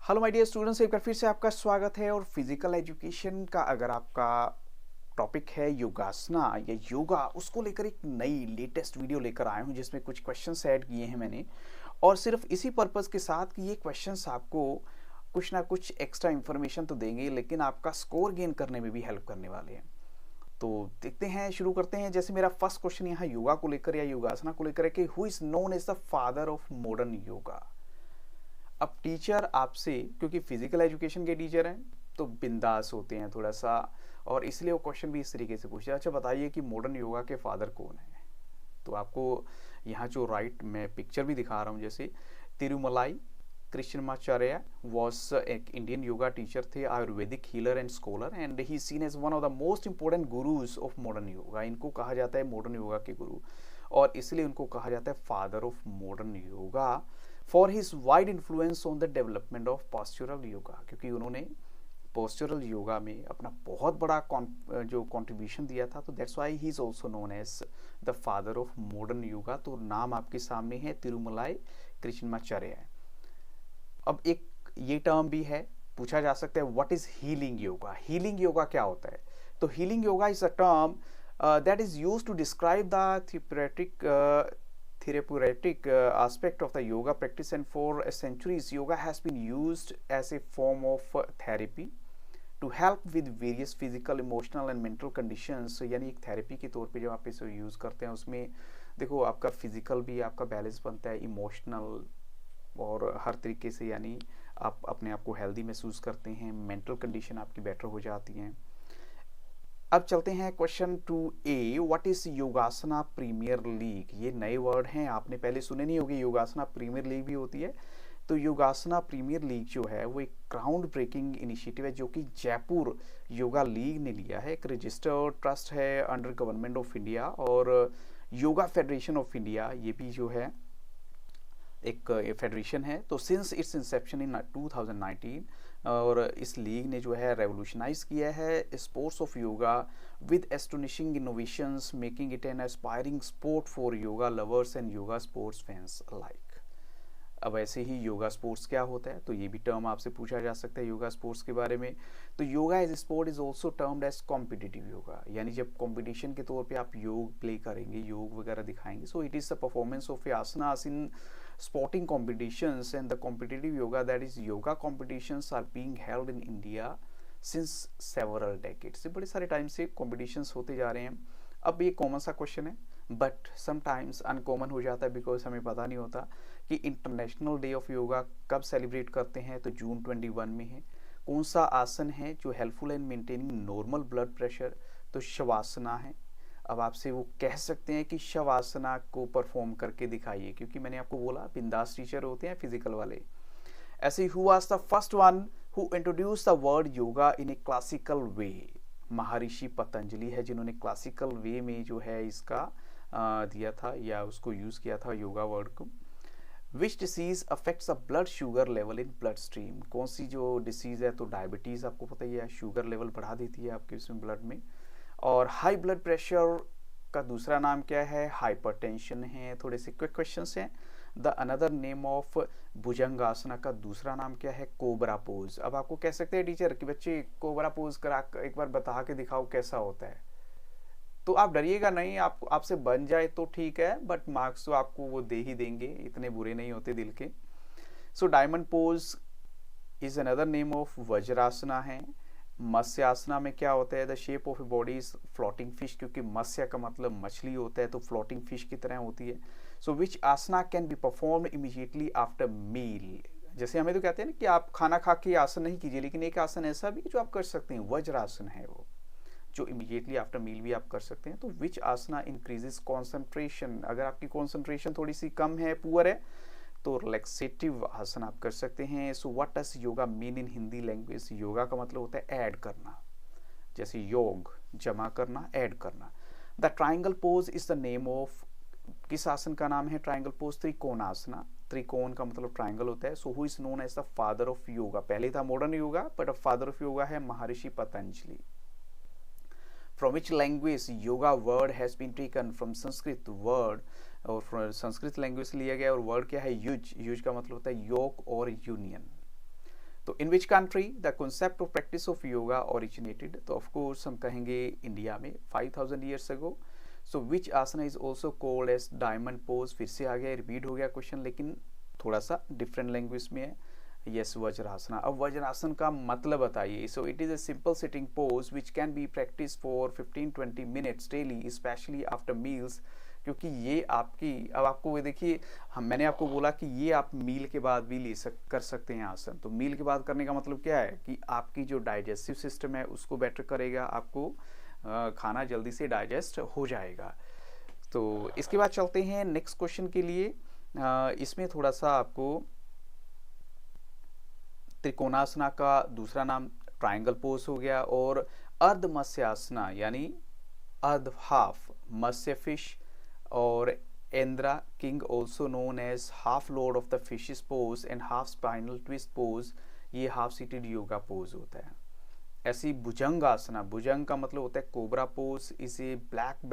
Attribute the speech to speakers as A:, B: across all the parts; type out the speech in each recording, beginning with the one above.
A: Hello my dear students, एक बार फिर से आपका स्वागत है। और फिजिकल एजुकेशन का अगर आपका टॉपिक है योगासना या योगा, उसको लेकर एक नई लेटेस्ट वीडियो लेकर आया हूँ जिसमें कुछ क्वेश्चंस ऐड किए हैं मैंने, और सिर्फ इसी पर्पस के साथ कि ये क्वेश्चंस आपको कुछ ना कुछ एक्स्ट्रा इन्फॉर्मेशन तो देंगे, लेकिन आपका स्कोर गेन करने में भी हेल्प करने वाले हैं। तो देखते हैं, शुरू करते हैं। जैसे मेरा फर्स्ट क्वेश्चन यहाँ योगा को लेकर या योगासना को लेकर है कि who is known as the father of modern yoga. अब टीचर आपसे, क्योंकि फिजिकल एजुकेशन के टीचर हैं तो बिंदास होते हैं थोड़ा सा, और इसलिए वो क्वेश्चन भी इस तरीके से पूछते हैं, अच्छा बताइए कि मॉडर्न योगा के फादर कौन है। तो आपको यहाँ जो राइट मैं पिक्चर भी दिखा रहा हूँ, जैसे तिरुमलाई कृष्णमाचार्य वॉज एक इंडियन योगा टीचर थे, ayurvedic healer and scholar, and he seen as one of the most important gurus of modern yoga. इनको कहा जाता है मॉडर्न योगा के गुरु, और इसलिए उनको कहा जाता है father of modern yoga for his wide influence on the development of postural yoga, क्योंकि उन्होंने पोस्चरल योगा में अपना बहुत बड़ा जो कंट्रीब्यूशन दिया था। तो that's why he is also known as the father of modern yoga. तो नाम आपके सामने है तिरुमलाई कृष्णमाचार्य। अब एक ये टर्म भी है, पूछा जा सकता है what is healing yoga. Healing yoga क्या होता है? तो healing yoga is a term that is used to describe the therapeutic aspect of the yoga practice, and for centuries yoga has been used as a form of therapy to help with various physical, emotional and mental conditions। यानी एक therapy के तौर पे जब आप इसे use करते हैं, उसमें देखो आपका फिजिकल भी आपका बैलेंस बनता है, इमोशनल और हर तरीके से, यानी आप अपने आप को हेल्दी महसूस करते हैं, मेंटल कंडीशन आपकी बेटर हो जाती हैं। अब चलते हैं question 2A, what is Yogasana premier league. ये नए वर्ड हैं, आपने पहले सुने नहीं होंगे। योगासना प्रीमियर लीग भी होती है। तो योगासना प्रीमियर लीग जो है वो एक ग्राउंड ब्रेकिंग इनिशिएटिव है जो कि जयपुर योगा लीग ने लिया है। एक रजिस्टर्ड ट्रस्ट है अंडर गवर्नमेंट ऑफ इंडिया, और योगा फेडरेशन ऑफ इंडिया ये भी जो है एक फेडरेशन है। तो सिंस इट्स इंसेप्शन इन 2019, और इस लीग ने जो है रेवोल्यूशनाइज किया है sports of yoga with astonishing innovations, making it an aspiring sport for yoga lovers and yoga sports fans alike. अब ऐसे ही योगा स्पोर्ट्स क्या होता है, तो ये भी टर्म आपसे पूछा जा सकता है योगा स्पोर्ट्स के बारे में। तो yoga as sport is also termed as competitive yoga, यानी जब कॉम्पिटिशन के तौर पे आप योग प्ले करेंगे, योग वगैरह दिखाएंगे, so it is the performance of asanas in sporting competitions, and the competitive yoga, that is yoga competitions, are being held in India since several decades। बड़े सारे टाइम से competitions होते जा रहे हैं। अब ये कॉमन सा क्वेश्चन है, बट समटाइम्स अनकॉमन हो जाता है, बिकॉज हमें पता नहीं होता कि इंटरनेशनल डे ऑफ योगा कब सेलिब्रेट करते हैं। तो जून 21 में है। कौन सा आसन है जो helpful in maintaining normal blood pressure? तो शवासना है। अब आपसे वो कह सकते हैं कि शवासना को परफॉर्म करके दिखाइए, क्योंकि मैंने आपको बोला बिंदास टीचर होते हैं फिजिकल वाले। ऐसे who was the first one who introduce the word yoga in A classical वे? महर्षि पतंजलि है जिन्होंने क्लासिकल वे में जो है इसका दिया था या उसको यूज किया था योगा वर्ड को। Which disease affects the blood sugar level in blood stream? कौन सी जो डिसीज है, तो डायबिटीज आपको पता ही है, शुगर लेवल बढ़ा देती है आपके इसमें ब्लड में। और हाई ब्लड प्रेशर का दूसरा नाम क्या है? हाइपरटेंशन है। थोड़े से क्विक क्वेश्चंस हैं। The another name of Bhujangasana का दूसरा नाम क्या है? Cobra pose. अब आपको कह सकते हैं टीचर कि बच्चे कोबरा पोज करा एक बार बता के दिखाओ कैसा होता है। तो आप डरिएगा नहीं, आपसे बन जाए तो ठीक है, बट मार्क्स तो आपको वो दे ही देंगे, इतने बुरे नहीं होते दिल के। So diamond pose is another name of Vajrasana है। मत्स्यासना में क्या होता है? The shape of a body is floating fish, क्योंकि मत्स्य का मतलब मछली होता है, तो फ्लोटिंग फिश की तरह होती है। So which asana can be performed immediately after meal? जैसे हमें तो कहते हैं ना कि आप खाना खा के आसन नहीं कीजिए, लेकिन एक आसन ऐसा भी जो आप कर सकते हैं, वज्रासन है वो, जो इमीडिएटली आफ्टर मील भी आप कर सकते हैं। तो विच आसना इंक्रीजेस कॉन्सेंट्रेशन? अगर आपकी कॉन्सेंट्रेशन थोड़ी सी कम है, पुअर है, तो रिलैक्सेटिव आसन आप कर सकते हैं। So what does yoga mean in Hindi language? Yoga का मतलब होता है ऐड करना, जैसे योग जमा करना, ऐड करना। The triangle pose is the name of, किस आसन का नाम है ट्राइंगल पोज? त्रिकोणासना। त्रिकोण का मतलब ट्राइंगल होता है। So who is known as the father of yoga? पहले था मॉडर्न योगा, बट अब फादर ऑफ योगा है Maharshi Patanjali. From which language yoga word has been taken? From Sanskrit word, और संस्कृत लैंग्वेज से लिया गया, और वर्ड क्या है? युज। युज का मतलब होता है योग और यूनियन। तो in which country the concept of practice of yoga originated, तो ऑफ कोर्स हम कहेंगे इंडिया में 5000 years ago. So which asana is also called as diamond pose, फिर से आ गया, रिपीट हो गया क्वेश्चन, लेकिन थोड़ा सा डिफरेंट लैंग्वेज में है। यस, वज्रासना। अब वज्रासन का मतलब बताइए। So it is a simple sitting pose which can be practice for 15-20 minutes daily, specially after meals, क्योंकि ये आपकी, अब आपको देखिए, मैंने आपको बोला कि ये आप मील के बाद भी कर सकते हैं आसन। तो मील के बाद करने का मतलब क्या है कि आपकी जो डाइजेस्टिव सिस्टम है उसको बेटर करेगा, आपको खाना जल्दी से डाइजेस्ट हो जाएगा। तो इसके बाद चलते हैं नेक्स्ट क्वेश्चन के लिए। इसमें थोड़ा सा आपको त्रिकोणासना का दूसरा नाम ट्रायंगल पोज हो गया, और अर्ध मत्स्यासना यानी अर्ध हाफ मत्स्य फिश, और Indra king also known as half lord of the fishes pose and half spinal twist pose, ये हाफ सीटेड योगा पोज होता है। ऐसी भुजंग आसना, भुजंग का मतलब होता है कोबरा पोज, इसे back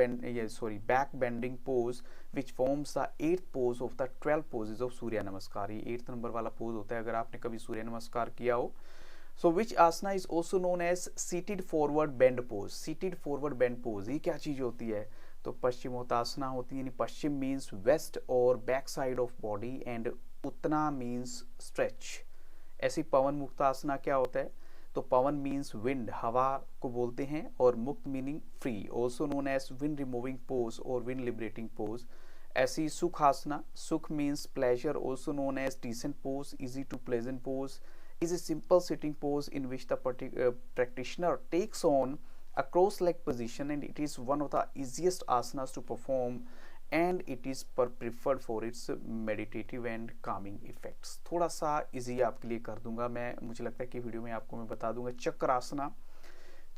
A: bending pose which forms the 8th pose of the 12 poses of Surya Namaskar. ये 8th नंबर वाला पोज होता है अगर आपने कभी सूर्य नमस्कार किया हो। So which asana is also known as seated forward bend pose. Seated forward bend pose ये क्या चीज होती है? तो पश्चिमोत्तासना होती है, यानी पश्चिम मीन्स वेस्ट और back side of body, and uttana means stretch. ऐसी पवन मुक्तासना क्या होता है? तो पवन मीन्स विंड, हवा को बोलते हैं, और मुक्त meaning free, also known as wind removing pose और विंड लिबरेटिंग पोज। ऐसी सुखासना, सुख means pleasure, also known as decent pose, easy to pleasant pose, is a simple sitting pose in which the practitioner takes on a cross-leg position, and it is one of the easiest asanas to perform, and it is preferred for its meditative and calming effects। थोड़ा सा easy आपके लिए कर दूंगा मैं, मुझे लगता है कि वीडियो में आपको मैं बता दूंगा। चक्रासना,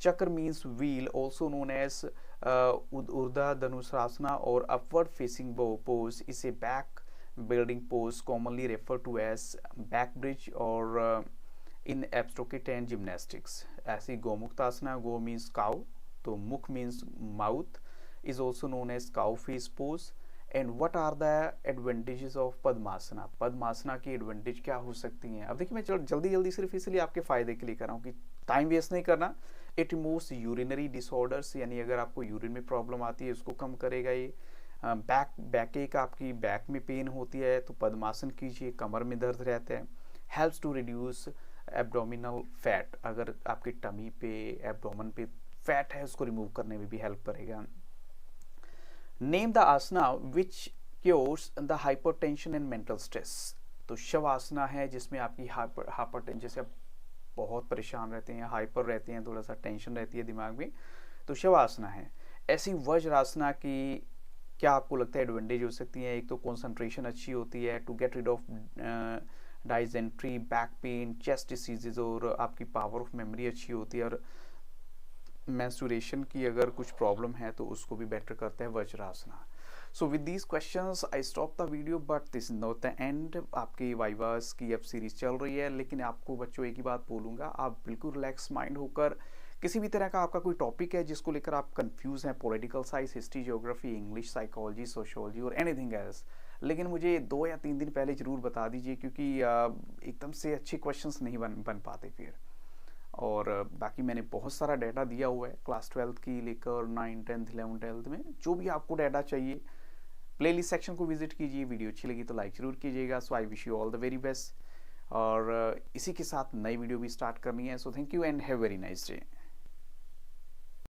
A: चक्र means wheel, also known as Urdhva Dhanurasana और अपवर्ड फेसिंग बो पोज, इसे back building pose commonly referred to as back bridge or in abstracted and gymnastics। ऐसी गोमुक्तासना, गो means cow, तो मुख means mouth, is also known as cow face pose। and what are the advantages of padmasana? Padmasana की advantage क्या हो सकती हैं? अब देखिए मैं जल्दी जल्दी सिर्फ इसलिए आपके फायदे के लिए कर रहा हूँ कि टाइम वेस्ट नहीं करना। इट रिमूव्स यूरिनरी डिसऑर्डर्स, यानी अगर आपको यूरिन में प्रॉब्लम आती है उसको कम करेगा ये। बैक एक आपकी बैक में पेन होती है तो पद्मासन कीजिए, कमर में दर्द रहता है। Helps to reduce abdominal fat, अगर आपके टमी पे एब्डोमेन पे फैट है उसको रिमूव करने में भी हेल्प करेगा। Name the asana which cures the hypertension and mental stress. तो शवासना है जिसमें आपकी हाइपरटेंशन, जैसे आप बहुत परेशान रहते हैं, हाइपर रहते हैं, थोड़ा सा टेंशन रहती है दिमाग में, तो शवासना है। ऐसी वज्रासना की क्या आपको लगता है एडवांटेज हो सकती है? एक तो कंसंट्रेशन अच्छी होती है, to get rid of dysentery, back pain, chest diseases, और आपकी पावर ऑफ मेमोरी अच्छी होती है, और मेंस्ट्रुएशन की अगर कुछ प्रॉब्लम है तो उसको भी बेटर करता है Vajrasana. So with these questions I stop the video, but this is not the end. आपकी वाइवास की अब सीरीज चल रही है, लेकिन आपको बच्चों एक ही बात बोलूँगा, आप बिल्कुल रिलैक्स माइंड होकर, किसी भी तरह का आपका कोई टॉपिक है जिसको लेकर आप कंफ्यूज हैं, political science, history, geography, English, psychology, sociology और एनीथिंग एल्स, लेकिन मुझे 2 या 3 दिन पहले ज़रूर बता दीजिए, क्योंकि एकदम से अच्छे क्वेश्चंस नहीं बन पाते फिर। और बाकी मैंने बहुत सारा डाटा दिया हुआ है क्लास 12th की लेकर 9, 10th, 11th, 12th में, जो भी आपको डाटा चाहिए प्लेलिस्ट सेक्शन को विजिट कीजिए। वीडियो अच्छी लगी तो लाइक ज़रूर कीजिएगा। So I wish you all the very best, और इसी के साथ नई वीडियो भी स्टार्ट करनी है। So thank you and have very nice day.